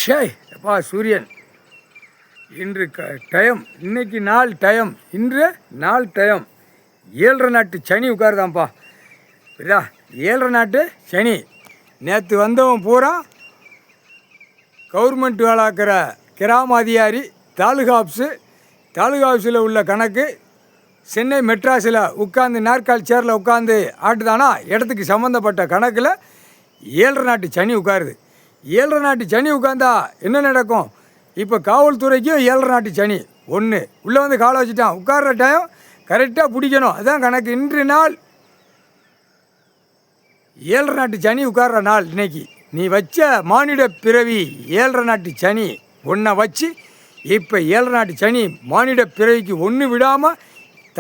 ஷே அப்பா சூரியன் இன்று டயம் இன்னைக்கு நாள் டயம் இன்று நாள் டயம் 7:30 நாட்டு சனி உட்காருதான்ப்பா. புரியுதா? 7:30 நாட்டு சனி. நேற்று வந்தவன் பூரா கவர்மெண்ட் வேலாக்கிற கிராம அதிகாரி, தாலுகா ஆஃபீஸில் உள்ள கணக்கு, சென்னை மெட்ராஸில் உட்காந்து நாற்காலி சேரில் உட்காந்து ஆட்டுதானா இடத்துக்கு சம்மந்தப்பட்ட கணக்கில் 7:30 நாட்டு சனி உட்காருது. 7:30 நாட்டு சனி உட்காந்தா என்ன நடக்கும்? இப்போ காவல்துறைக்கும் 7:30 நாட்டு சனி ஒன்று உள்ளே வந்து காலை வச்சுட்டான். உட்கார்ற டைம் கரெக்டாக பிடிக்கணும், அதுதான் கணக்கு. இன்று நாள் 7:30 நாட்டு சனி உட்கார்ற நாள் இன்னைக்கு. நீ வச்ச மானிட பிறவி 7:30 நாட்டு சனி ஒன்றை வச்சு இப்போ 7:30 நாட்டு சனி மானிட பிறவிக்கு ஒன்று விடாமல்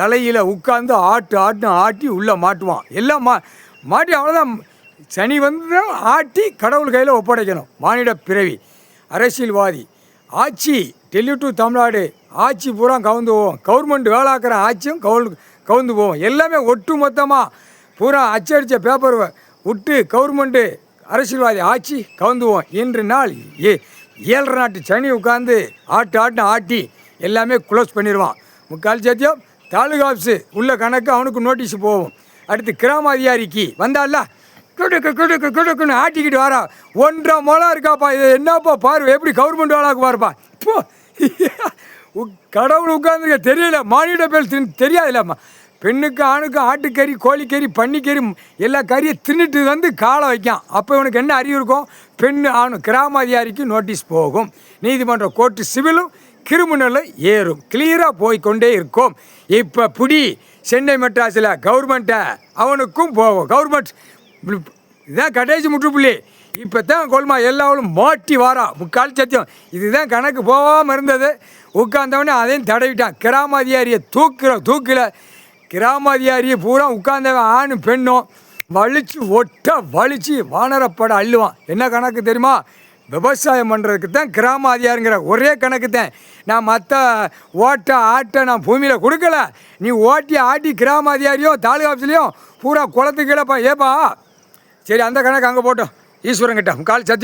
தலையில் உட்காந்து ஆட்டி உள்ளே மாட்டுவான். எல்லாம் மாட்டி அவ்வளோதான். சனி வந்து ஆட்டி கடவுள் கையில் ஒப்படைக்கணும். மானிட பிறவி அரசியல்வாதி ஆட்சி டெல்லி டு தமிழ்நாடு ஆட்சி பூரா கவுந்து போவோம். கவர்மெண்ட் வேலாக்கிற ஆட்சியும் கவுந்து போவோம். எல்லாமே ஒட்டு மொத்தமாக பூரா அச்சடித்த பேப்பர் விட்டு கவர்மெண்ட்டு அரசியல்வாதி ஆட்சி கவுந்து போவோம். இன்று நாள் 7:30 நாட்டு சனி உட்காந்து ஆட்டி எல்லாமே க்ளோஸ் பண்ணிடுவான். முக்கால் சத்தியம் தாலுகா ஆஃபீஸு உள்ள கணக்கு அவனுக்கு நோட்டீஸ் போகும். அடுத்து கிராம அதிகாரிக்கு வந்தால குடுக்குன்னு ஆட்டிக்கிட்டு வரா. 1.5 முழம் இருக்காப்பா. இது என்னப்பா பாரு, எப்படி கவர்மெண்ட் வேலாக்கு பாருப்பா. இப்போ கடவுள் உட்காந்துருக்க தெரியல, மானிட பேர் தெரியாதுல்லம்மா. பெண்ணுக்கு ஆணுக்கும் ஆட்டுக்கறி, கோழிக்கறி, பன்னிக்கறி எல்லா கறியை தின்னுட்டு வந்து காலை வைக்கான். அப்போ இவனுக்கு என்ன அறிவு இருக்கும்? பெண்ணு ஆணும் கிராம அதிகாரிக்கு நோட்டீஸ் போகும். நீதிமன்றம், கோர்ட்டு, சிவிலும் கிரிமினலும் ஏறும். கிளியராக போய்கொண்டே இருக்கும். இப்போ பிடி சென்னை மெட்ராஸில் கவர்மெண்ட்டை அவனுக்கும் போகும். கவர்மெண்ட் இதுதான் கடைசி முற்றுப்புள்ளி. இப்போ தான் கொள்மா எல்லாவளும் மாட்டி வாரா. முக்கால் சத்தியம் இதுதான் கணக்கு போகாமல் இருந்தது. உட்கார்ந்தவனே அதையும் தடவிட்டான். கிராம அதிகாரியை தூக்கில் கிராம அதிகாரியை பூரா உட்கார்ந்தவன் ஆணும் பெண்ணும் வலிச்சு வானரப்பட அள்ளுவான். என்ன கணக்கு தெரியுமா? விவசாயம் பண்ணுறதுக்கு தான் கிராம அதிகாரிங்கிற ஒரே கணக்கு தான். நான் மற்ற ஆட்டை நான் பூமியில் கொடுக்கல. நீ ஆட்டி கிராம அதிகாரியும் தாலுகா ஆஃபீஸ்லேயும் பூரா குளத்துக்கு ஏப்பா. சரி, அந்த கணக்கு அங்கே போட்டோம். ஈஸ்வரன் கிட்ட கால் சத்தியம்.